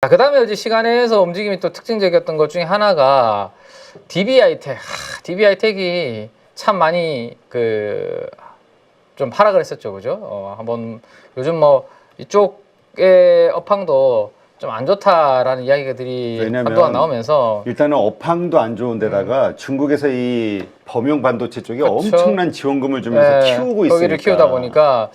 그 다음에 이제 시간에서 움직임이 또 특징적이었던 것 중에 하나가 DB하이텍. DB하이텍이 참 많이 좀 하락을 했었죠, 그죠? 한번 요즘 뭐 이쪽의 업황도 좀 안 좋다라는 이야기들이 한동안 나오면서 일단은 업황도 안 좋은데다가 중국에서 이 범용 반도체 쪽에 그렇죠. 엄청난 지원금을 주면서 키우고 있으니까 거기를 키우다 보니까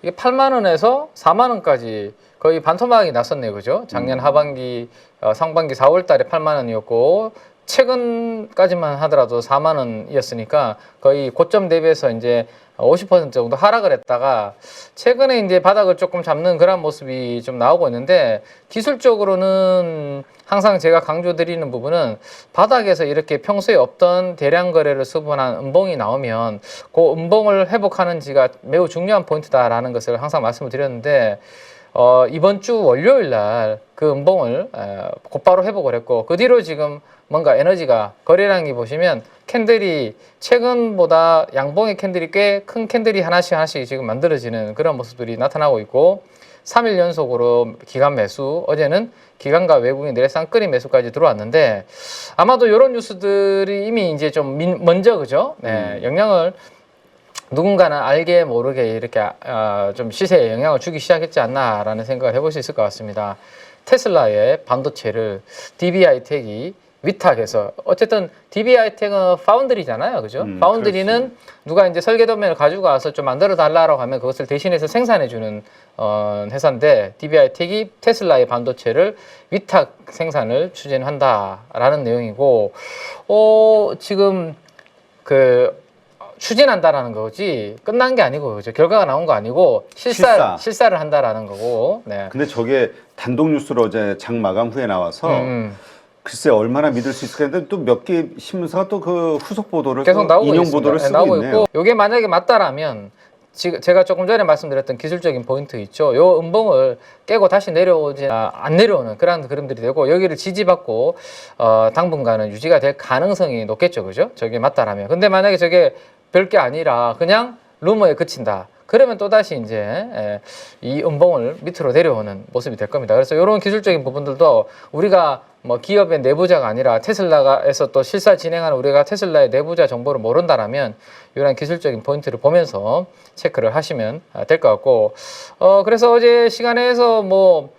이게 8만 원에서 4만 원까지 거의 반토막이 났었네요, 그죠? 작년 하반기, 상반기 4월 달에 8만 원이었고 최근까지만 하더라도 4만 원이었으니까 거의 고점 대비해서 이제 50% 정도 하락을 했다가 최근에 이제 바닥을 조금 잡는 그런 모습이 좀 나오고 있는데 기술적으로는 항상 제가 강조드리는 부분은 바닥에서 이렇게 평소에 없던 대량 거래를 수반한 음봉이 나오면 그 음봉을 회복하는지가 매우 중요한 포인트다라는 것을 항상 말씀을 드렸는데 이번 주 월요일 날 그 음봉을 곧바로 회복을 했고 그 뒤로 지금 뭔가 에너지가 거래량이 보시면 캔들이 최근보다 양봉의 캔들이 꽤 큰 캔들이 하나씩 지금 만들어지는 그런 모습들이 나타나고 있고 3일 연속으로 기관 매수, 어제는 기관과 외국인 내쌍끌이 매수까지 들어왔는데 아마도 이런 뉴스들이 이미 이제 좀 먼저 그죠? 영향을 누군가는 알게 모르게 이렇게 좀 시세에 영향을 주기 시작했지 않나라는 생각을 해볼 수 있을 것 같습니다. 테슬라의 반도체를 DB하이텍이 위탁해서 어쨌든 DB하이텍은 파운드리잖아요, 그죠? 파운드리는 그렇지. 누가 이제 설계 도면을 가지고 와서 좀 만들어 달라고 하면 그것을 대신해서 생산해 주는 회사인데 DB하이텍이 테슬라의 반도체를 위탁 생산을 추진한다라는 내용이고 지금 추진한다라는 거지 끝난 게 아니고 그죠? 결과가 나온 거 아니고 실사를 한다라는 거고. 네. 근데 저게 단독 뉴스로 어제 장 마감 후에 나와서 글쎄 얼마나 믿을 수 있을까 했는데 또 몇 개 신문사가 또 그 후속 보도를 계속 나오고 인용 있습니다. 보도를 쓰고 나오고 있네요. 있고 이게 만약에 맞다라면 제가 조금 전에 말씀드렸던 기술적인 포인트 있죠. 요 음봉을 깨고 다시 내려오지 안 내려오는 그런 그림들이 되고 여기를 지지받고 당분간은 유지가 될 가능성이 높겠죠, 그죠? 저게 맞다라면. 근데 만약에 저게 별게 아니라 그냥 루머에 그친다. 그러면 또다시 이제 이 음봉을 밑으로 내려오는 모습이 될 겁니다. 그래서 이런 기술적인 부분들도 우리가 뭐 기업의 내부자가 아니라 테슬라에서 또 실사 진행하는 우리가 테슬라의 내부자 정보를 모른다라면 이런 기술적인 포인트를 보면서 체크를 하시면 될 것 같고 그래서 어제 시간에서 뭐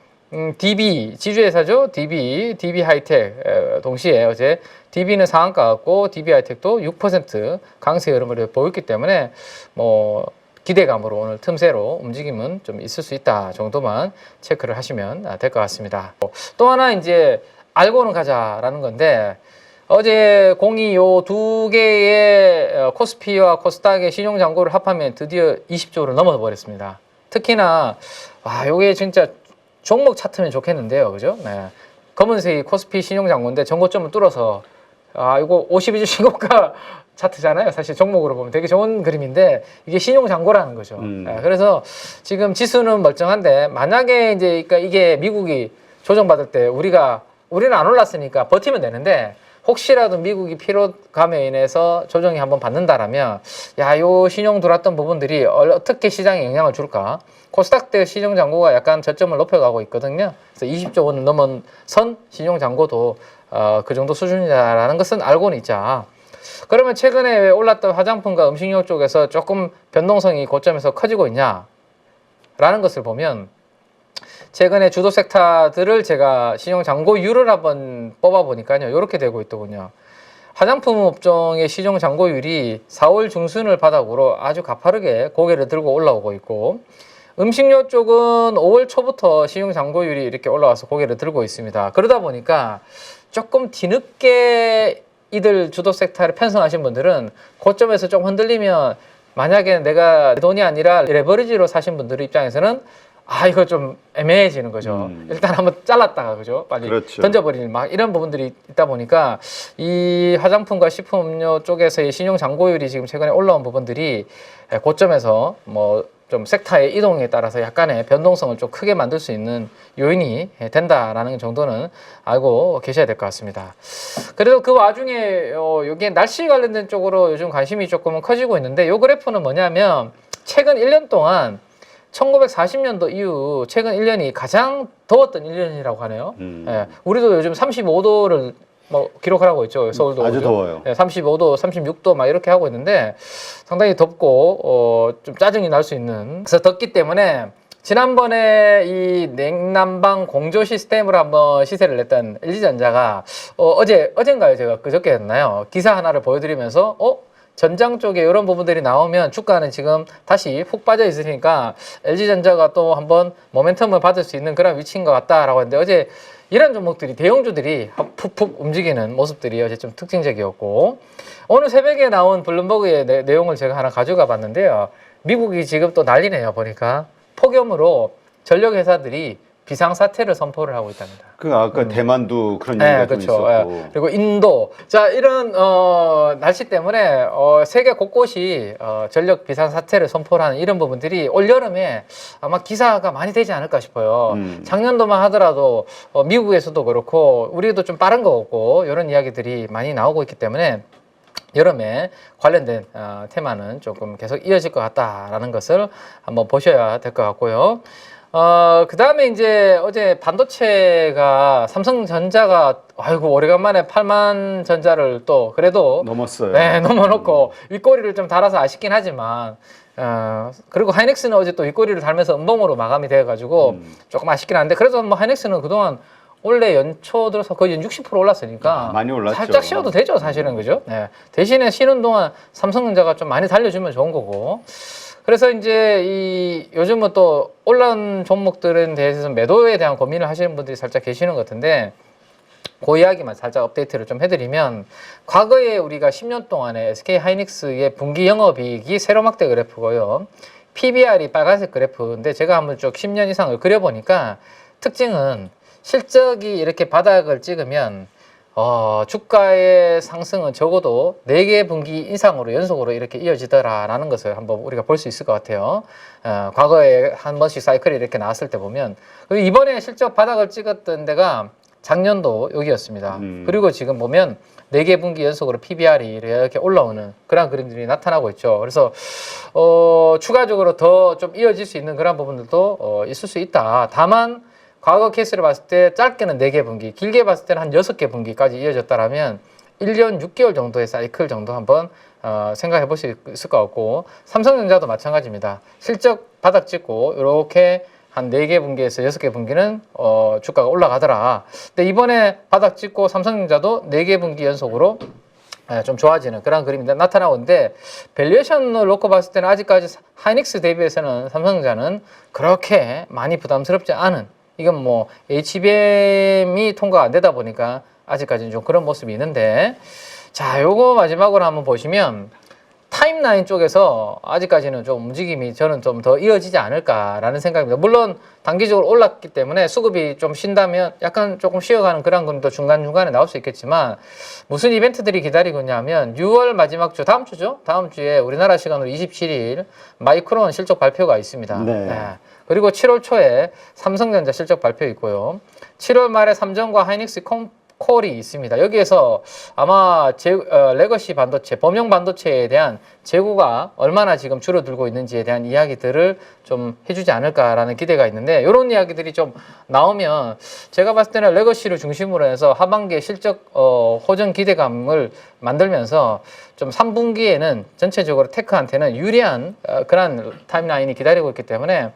DB 지주회사죠. DB 하이텍 동시에 어제 DB는 상한가 같고 DB 하이텍도 6% 강세 흐름을 보였기 때문에 뭐 기대감으로 오늘 틈새로 움직임은 좀 있을 수 있다 정도만 체크를 하시면 될 것 같습니다. 또 하나 이제 알고는 가자라는 건데 어제 공이 요 두 개의 코스피와 코스닥의 신용 잔고를 합하면 드디어 20조를 넘어 버렸습니다. 특히나 요게 진짜 종목 차트면 좋겠는데요, 그죠? 네. 검은색이 코스피 신용 잔고인데 전고점을 뚫어서 이거 52주 신고가 차트잖아요. 사실 종목으로 보면 되게 좋은 그림인데 이게 신용 잔고라는 거죠. 그래서 지금 지수는 멀쩡한데 만약에 이제 그러니까 이게 미국이 조정받을 때 우리는 안 올랐으니까 버티면 되는데 혹시라도 미국이 피로감에 인해서 조정이 한번 받는다라면 요 신용 들어왔던 부분들이 어떻게 시장에 영향을 줄까? 코스닥 때 신용 잔고가 약간 저점을 높여가고 있거든요. 그래서 20조 원 넘은 선 신용 잔고도 그 정도 수준이다라는 것은 알고는 있자. 그러면 최근에 올랐던 화장품과 음식료 쪽에서 조금 변동성이 고점에서 커지고 있냐? 라는 것을 보면 최근에 주도 섹터들을 제가 신용 잔고율을 한번 뽑아보니까요. 이렇게 되고 있더군요. 화장품 업종의 시중 잔고율이 4월 중순을 바닥으로 아주 가파르게 고개를 들고 올라오고 있고 음식료 쪽은 5월 초부터 시중 잔고율이 이렇게 올라와서 고개를 들고 있습니다. 그러다 보니까 조금 뒤늦게 이들 주도 섹터를 편성하신 분들은 고점에서 좀 흔들리면 만약에 내가 돈이 아니라 레버리지로 사신 분들 입장에서는 이거 좀 애매해지는 거죠. 일단 한번 잘랐다가 그죠? 빨리 그렇죠. 던져버리는 막 이런 부분들이 있다 보니까 이 화장품과 식품음료 쪽에서의 신용 잔고율이 지금 최근에 올라온 부분들이 고점에서 뭐 좀 섹터의 이동에 따라서 약간의 변동성을 좀 크게 만들 수 있는 요인이 된다라는 정도는 알고 계셔야 될 것 같습니다. 그래도 그 와중에 여기에 날씨 관련된 쪽으로 요즘 관심이 조금은 커지고 있는데 이 그래프는 뭐냐면 최근 1년 동안 1940년도 이후 최근 1년이 가장 더웠던 1년이라고 하네요. 예, 우리도 요즘 35도를 뭐 기록을 하고 있죠. 서울도 아주 그죠? 더워요. 예, 35도, 36도 막 이렇게 하고 있는데 상당히 덥고 좀 짜증이 날 수 있는. 그래서 덥기 때문에 지난번에 이 냉난방 공조 시스템으로 한번 시세를 냈던 LG전자가 어젠가요? 제가 그저께 했나요? 기사 하나를 보여드리면서 전장 쪽에 이런 부분들이 나오면 주가는 지금 다시 훅 빠져 있으니까 LG전자가 또 한번 모멘텀을 받을 수 있는 그런 위치인 것 같다라고 했는데 어제 이런 종목들이 대형주들이 푹푹 움직이는 모습들이 어제 좀 특징적이었고 오늘 새벽에 나온 블룸버그의 내용을 제가 하나 가져가 봤는데요. 미국이 지금 또 난리네요. 보니까 폭염으로 전력 회사들이 비상사태를 선포를 하고 있답니다. 그 아까 대만도 그런 얘기가 좀 그렇죠. 있었고. 그리고 인도. 자, 이런 날씨 때문에 세계 곳곳이 전력 비상 사태를 선포를 하는 이런 부분들이 올 여름에 아마 기사가 많이 되지 않을까 싶어요. 작년도만 하더라도 미국에서도 그렇고 우리도 좀 빠른 것 같고 이런 이야기들이 많이 나오고 있기 때문에 여름에 관련된 테마는 조금 계속 이어질 것 같다라는 것을 한번 보셔야 될 것 같고요. 그 다음에 이제 어제 반도체가 삼성전자가 아이고 오래간만에 8만 전자를 또 그래도 넘었어요. 네, 넘어놓고 윗꼬리를 좀 달아서 아쉽긴 하지만 그리고 하이닉스는 어제 또 윗꼬리를 달면서 음봉으로 마감이 돼가지고 조금 아쉽긴 한데 그래도 뭐 하이닉스는 그동안 올해 연초 들어서 거의 60% 올랐으니까 많이 올랐죠. 살짝 쉬어도 되죠 사실은 그죠? 네. 대신에 쉬는 동안 삼성전자가 좀 많이 달려주면 좋은 거고 그래서 이제 요즘은 또 올라온 종목들에 대해서 매도에 대한 고민을 하시는 분들이 살짝 계시는 것 같은데 그 이야기만 살짝 업데이트를 좀 해드리면 과거에 우리가 10년 동안에 SK 하이닉스의 분기 영업이익이 세로막대 그래프고요. PBR이 빨간색 그래프인데 제가 한번 쭉 10년 이상을 그려보니까 특징은 실적이 이렇게 바닥을 찍으면 주가의 상승은 적어도 4개 분기 이상으로 연속으로 이렇게 이어지더라라는 것을 한번 우리가 볼 수 있을 것 같아요. 과거에 한 번씩 사이클이 이렇게 나왔을 때 보면 그리고 이번에 실적 바닥을 찍었던 데가 작년도 여기였습니다. 그리고 지금 보면 4개 분기 연속으로 PBR이 이렇게 올라오는 그런 그림들이 나타나고 있죠. 그래서 추가적으로 더 좀 이어질 수 있는 그런 부분들도 있을 수 있다. 다만 과거 케이스를 봤을 때 짧게는 4개 분기, 길게 봤을 때는 한 6개 분기까지 이어졌다라면 1년 6개월 정도의 사이클 정도 한번 생각해 볼 수 있을 것 같고 삼성전자도 마찬가지입니다. 실적 바닥 찍고 이렇게 한 4개 분기에서 6개 분기는 주가가 올라가더라. 근데 이번에 바닥 찍고 삼성전자도 4개 분기 연속으로 좀 좋아지는 그런 그림이 나타나고 있는데 밸류에이션을 놓고 봤을 때는 아직까지 하이닉스 대비해서는 삼성전자는 그렇게 많이 부담스럽지 않은 이건 뭐 HBM이 통과가 안 되다 보니까 아직까지는 좀 그런 모습이 있는데 자 요거 마지막으로 한번 보시면 타임라인 쪽에서 아직까지는 좀 움직임이 저는 좀 더 이어지지 않을까라는 생각입니다. 물론 단기적으로 올랐기 때문에 수급이 좀 쉰다면 약간 조금 쉬어가는 그런 건도 중간중간에 나올 수 있겠지만 무슨 이벤트들이 기다리고 있냐면 6월 마지막 주 다음 주죠. 다음 주에 우리나라 시간으로 27일 마이크론 실적 발표가 있습니다. 네. 그리고 7월 초에 삼성전자 실적 발표 있고요. 7월 말에 삼성과 하이닉스 콜이 있습니다. 여기에서 아마 레거시 반도체, 범용 반도체에 대한 재고가 얼마나 지금 줄어들고 있는지에 대한 이야기들을 좀 해주지 않을까라는 기대가 있는데 이런 이야기들이 좀 나오면 제가 봤을 때는 레거시를 중심으로 해서 하반기에 실적 호전 기대감을 만들면서 좀 3분기에는 전체적으로 테크한테는 유리한 그런 타임라인이 기다리고 있기 때문에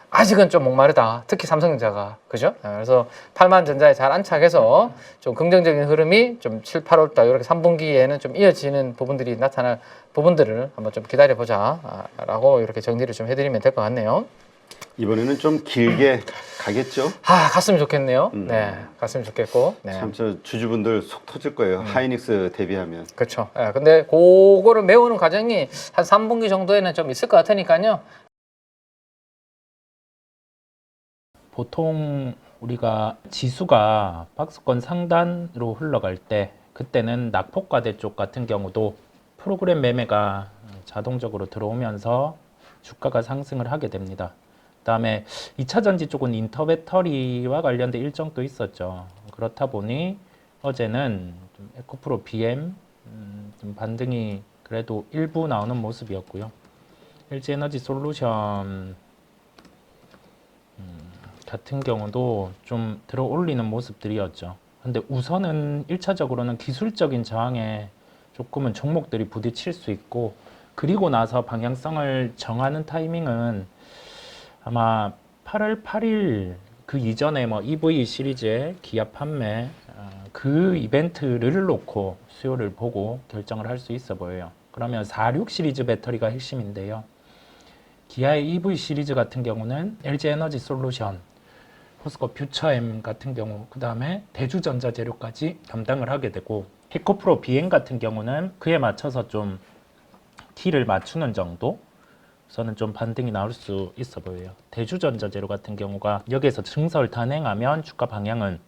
아직은 좀 목마르다. 특히 삼성전자가. 그죠? 그래서 8만 전자에 잘 안착해서 좀 긍정적인 흐름이 좀 7, 8월달 이렇게 3분기에는 좀 이어지는 부분들이 나타날 부분들을 한번 좀 기다려보자. 라고 이렇게 정리를 좀 해드리면 될 것 같네요. 이번에는 좀 길게 가겠죠? 갔으면 좋겠네요. 네. 갔으면 좋겠고. 네. 참 저 주주분들 속 터질 거예요. 하이닉스 대비하면. 그렇죠. 근데 그거를 메우는 과정이 한 3분기 정도에는 좀 있을 것 같으니까요. 보통 우리가 지수가 박스권 상단으로 흘러갈 때 그때는 낙폭과대 쪽 같은 경우도 프로그램 매매가 자동적으로 들어오면서 주가가 상승을 하게 됩니다. 그다음에 2차 전지 쪽은 인터배터리와 관련된 일정도 있었죠. 그렇다 보니 어제는 좀 에코프로 BM 좀 반등이 그래도 일부 나오는 모습이었고요. LG에너지 솔루션 같은 경우도 좀 들어 올리는 모습들이었죠. 근데 우선은 1차적으로는 기술적인 저항에 조금은 종목들이 부딪힐 수 있고, 그리고 나서 방향성을 정하는 타이밍은 아마 8월 8일 그 이전에 뭐 EV 시리즈의 기아 판매 그 이벤트를 놓고 수요를 보고 결정을 할 수 있어 보여요. 그러면 46 시리즈 배터리가 핵심인데요. 기아의 EV 시리즈 같은 경우는 LG 에너지 솔루션, 포스코 퓨처엠 같은 경우, 그 다음에 대주전자재료까지 담당을 하게 되고, 에코프로 비행 같은 경우는 그에 맞춰서 좀 키를 맞추는 정도? 저는 좀 반등이 나올 수 있어 보여요. 대주전자재료 같은 경우가 여기에서 증설 단행하면 주가 방향은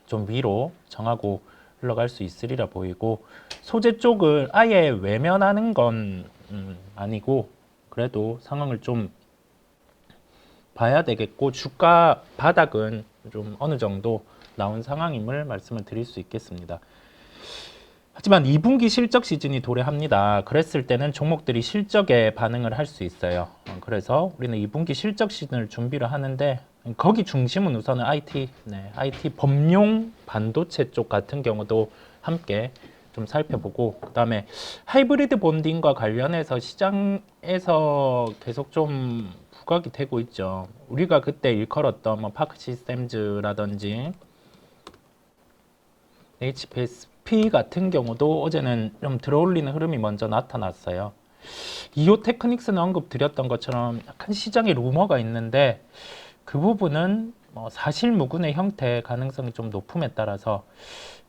좀 위로 정하고 흘러갈 수 있으리라 보이고, 소재 쪽을 아예 외면하는 건 아니고 그래도 상황을 좀 봐야 되겠고, 주가 바닥은 좀 어느 정도 나온 상황임을 말씀을 드릴 수 있겠습니다. 하지만 2분기 실적 시즌이 도래합니다. 그랬을 때는 종목들이 실적에 반응을 할 수 있어요. 그래서 우리는 2분기 실적 시즌을 준비를 하는데, 거기 중심은 우선은 IT, IT 범용 반도체 쪽 같은 경우도 함께 좀 살펴보고, 그 다음에 하이브리드 본딩과 관련해서 시장에서 계속 좀 부각이 되고 있죠. 우리가 그때 일컬었던 뭐 파크 시스템즈라든지 HPSP 같은 경우도 어제는 좀 들어올리는 흐름이 먼저 나타났어요. 이오 테크닉스는 언급 드렸던 것처럼 약간 시장에 루머가 있는데, 그 부분은 뭐 사실무근의 형태 가능성이 좀 높음에 따라서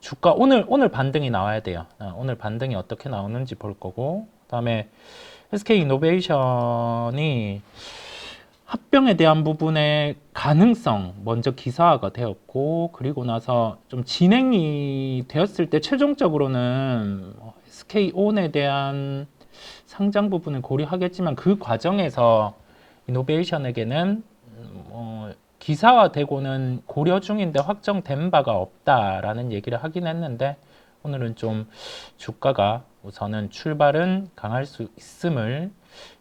주가 오늘 반등이 나와야 돼요. 오늘 반등이 어떻게 나오는지 볼 거고, 그다음에 SK이노베이션이 합병에 대한 부분의 가능성 먼저 기사화가 되었고, 그리고 나서 좀 진행이 되었을 때 최종적으로는 SK온에 대한 상장 부분을 고려하겠지만, 그 과정에서 이노베이션에게는 기사화되고는 고려 중인데 확정된 바가 없다라는 얘기를 하긴 했는데, 오늘은 좀 주가가 우선은 출발은 강할 수 있음을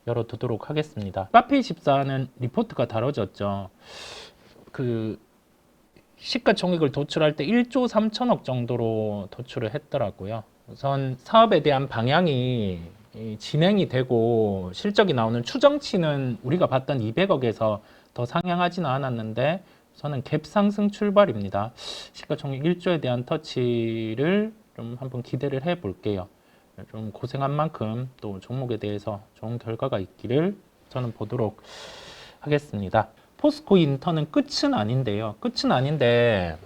열어두도록 하겠습니다. 카페24는 리포트가 다뤄졌죠. 그 시가총액을 도출할 때 1조 3천억 정도로 도출을 했더라고요. 우선 사업에 대한 방향이 진행이 되고 실적이 나오는 추정치는 우리가 봤던 200억에서 더 상향하지는 않았는데, 저는 갭 상승 출발입니다. 시가총액 1조에 대한 터치를 좀 한번 기대를 해 볼게요. 좀 고생한 만큼 또 종목에 대해서 좋은 결과가 있기를 저는 보도록 하겠습니다. 포스코 인터는 끝은 아닌데요. 끝은 아닌데,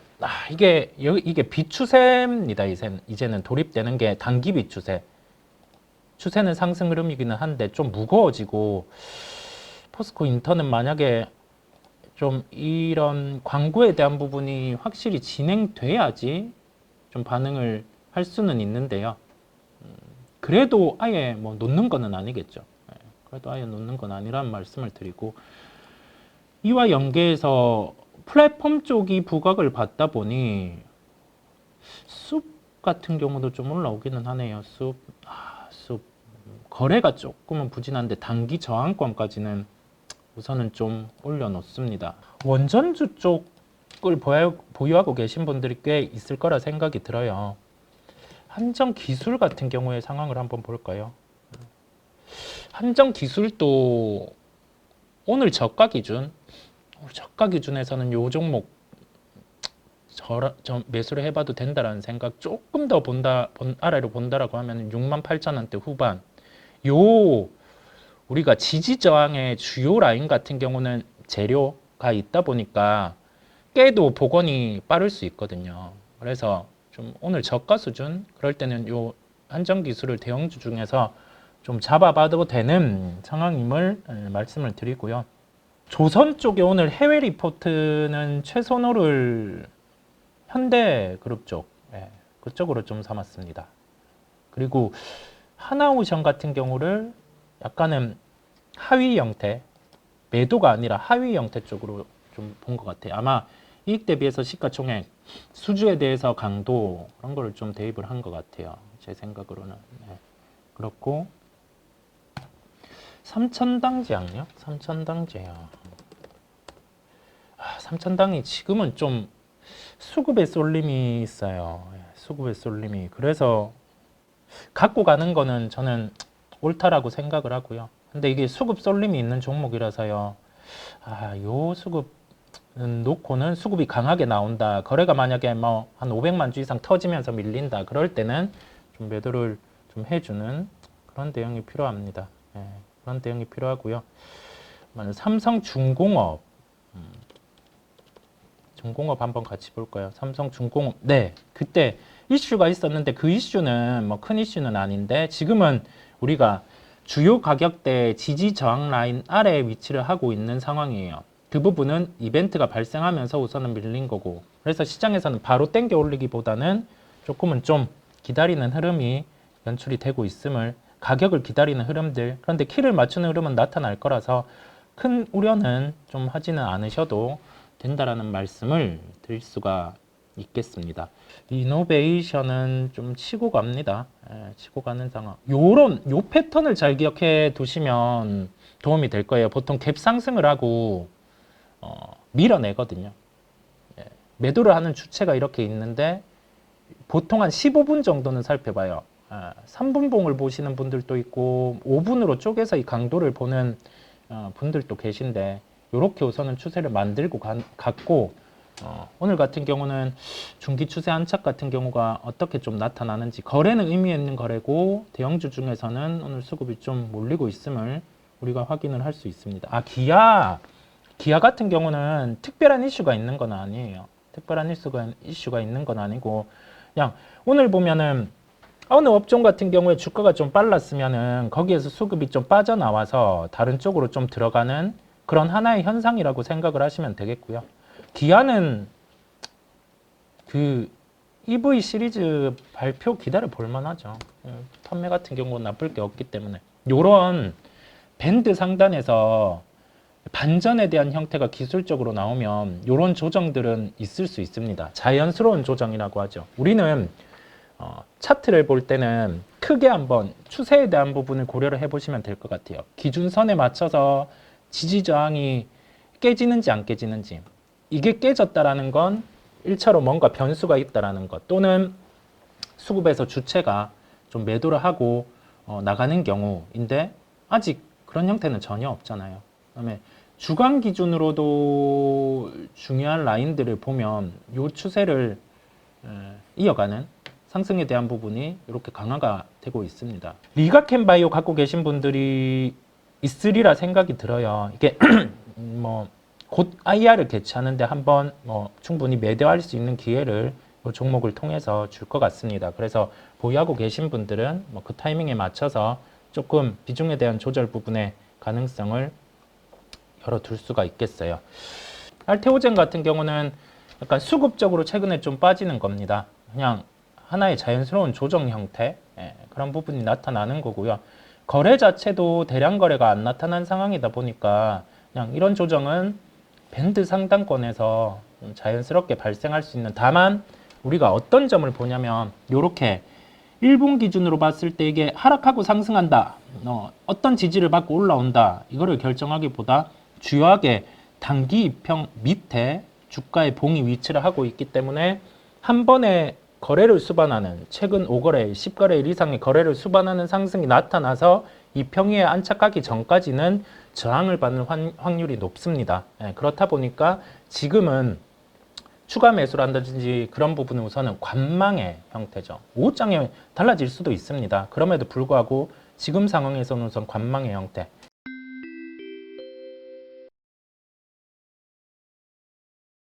이게 비추세입니다. 이제는 도입되는 게 단기 비추세. 추세는 상승 흐름이기는 한데 좀 무거워지고, 포스코 인터는 만약에 좀 이런 광고에 대한 부분이 확실히 진행돼야지 좀 반응을 할 수는 있는데요. 그래도 아예 뭐 놓는 거는 아니겠죠. 그래도 아예 놓는 건 아니라는 말씀을 드리고, 이와 연계해서 플랫폼 쪽이 부각을 받다 보니 숲 같은 경우도 좀 올라오기는 하네요. 숲 거래가 조금은 부진한데 단기 저항권까지는 우선은 좀 올려놓습니다. 원전주 쪽을 보유하고 계신 분들이 꽤 있을 거라 생각이 들어요. 한정기술 같은 경우의 상황을 한번 볼까요? 한정기술도 오늘 저가 기준에서는 요 종목 매수를 해봐도 된다라는 생각, 조금 더 아래로 본다라고 하면 68,000원대 후반, 요 우리가 지지 저항의 주요 라인 같은 경우는 재료가 있다 보니까 깨도 복원이 빠를 수 있거든요. 그래서 좀 오늘 저가 수준, 그럴 때는 요 한정기술을 대형주 중에서 좀 잡아봐도 되는 상황임을 말씀을 드리고요. 조선 쪽에 오늘 해외 리포트는 최선호를 현대그룹 쪽, 그쪽으로 좀 삼았습니다. 그리고 하나오션 같은 경우를 약간은 하위 형태, 매도가 아니라 하위 형태 쪽으로 좀 본 것 같아요. 아마 이익 대비해서 시가총액, 수주에 대해서 강도, 그런 거를 좀 대입을 한 것 같아요. 제 생각으로는. 그렇고, 삼천당제약요? 삼천당제약. 삼천당이 지금은 좀 수급의 쏠림이 있어요. 수급의 쏠림이. 그래서 갖고 가는 거는 저는 옳다라고 생각을 하고요. 근데 이게 수급 쏠림이 있는 종목이라서요. 요 수급은 놓고는 수급이 강하게 나온다. 거래가 만약에 뭐 한 500만 주 이상 터지면서 밀린다. 그럴 때는 좀 매도를 좀 해주는 그런 대응이 필요합니다. 그런 대응이 필요하고요. 삼성중공업. 중공업 한번 같이 볼까요? 삼성중공업. 네, 그때 이슈가 있었는데 그 이슈는 뭐 큰 이슈는 아닌데 지금은 우리가 주요 가격대 지지 저항 라인 아래에 위치를 하고 있는 상황이에요. 그 부분은 이벤트가 발생하면서 우선은 밀린 거고, 그래서 시장에서는 바로 땡겨 올리기보다는 조금은 좀 기다리는 흐름이 연출이 되고 있음을, 가격을 기다리는 흐름들, 그런데 키를 맞추는 흐름은 나타날 거라서 큰 우려는 좀 하지는 않으셔도 된다라는 말씀을 드릴 수가 있겠습니다. 이노베이션은 좀 치고 갑니다. 치고 가는 상황. 요 패턴을 잘 기억해 두시면 도움이 될 거예요. 보통 갭 상승을 하고 밀어내거든요. 매도를 하는 주체가 이렇게 있는데 보통 한 15분 정도는 살펴봐요. 3분봉을 보시는 분들도 있고 5분으로 쪼개서 이 강도를 보는 분들도 계신데, 이렇게 우선은 추세를 만들고 갔고, 오늘 같은 경우는 중기 추세 안착 같은 경우가 어떻게 좀 나타나는지, 거래는 의미 있는 거래고 대형주 중에서는 오늘 수급이 좀 몰리고 있음을 우리가 확인을 할 수 있습니다. 기아 같은 경우는 특별한 이슈가 있는 건 아니에요. 특별한 이슈가 있는 건 아니고, 그냥 오늘 보면은 어느 업종 같은 경우에 주가가 좀 빨랐으면은 거기에서 수급이 좀 빠져나와서 다른 쪽으로 좀 들어가는 그런 하나의 현상이라고 생각을 하시면 되겠고요. 기아는 그 EV 시리즈 발표 기다려 볼 만하죠. 판매 같은 경우는 나쁠 게 없기 때문에. 요런 밴드 상단에서 반전에 대한 형태가 기술적으로 나오면 요런 조정들은 있을 수 있습니다. 자연스러운 조정이라고 하죠. 우리는 차트를 볼 때는 크게 한번 추세에 대한 부분을 고려를 해보시면 될 것 같아요. 기준선에 맞춰서 지지 저항이 깨지는지 안 깨지는지, 이게 깨졌다라는 건 1차로 뭔가 변수가 있다라는 것, 또는 수급에서 주체가 좀 매도를 하고 나가는 경우인데 아직 그런 형태는 전혀 없잖아요. 그다음에 주간 기준으로도 중요한 라인들을 보면 이 추세를 이어가는 상승에 대한 부분이 이렇게 강화가 되고 있습니다. 리가캔바이오 갖고 계신 분들이 있으리라 생각이 들어요. 이게 뭐 곧 IR을 개최하는데 한번 충분히 매도할 수 있는 기회를 이 종목을 통해서 줄 것 같습니다. 그래서 보유하고 계신 분들은 그 타이밍에 맞춰서 조금 비중에 대한 조절 부분의 가능성을 열어둘 수가 있겠어요. 알테오젠 같은 경우는 약간 수급적으로 최근에 좀 빠지는 겁니다. 그냥 하나의 자연스러운 조정 형태, 그런 부분이 나타나는 거고요. 거래 자체도 대량 거래가 안 나타난 상황이다 보니까 그냥 이런 조정은 밴드 상단권에서 좀 자연스럽게 발생할 수 있는, 다만 우리가 어떤 점을 보냐면 이렇게 1분 기준으로 봤을 때 이게 하락하고 상승한다, 어떤 지지를 받고 올라온다, 이거를 결정하기보다 주요하게 단기 이평 밑에 주가의 봉이 위치를 하고 있기 때문에 한 번에 거래를 수반하는, 최근 5거래일, 10거래일 이상의 거래를 수반하는 상승이 나타나서 이 평위에 안착하기 전까지는 저항을 받는 확률이 높습니다. 그렇다 보니까 지금은 추가 매수를 한다든지 그런 부분은 우선은 관망의 형태죠. 오후장에 달라질 수도 있습니다. 그럼에도 불구하고 지금 상황에서는 우선 관망의 형태.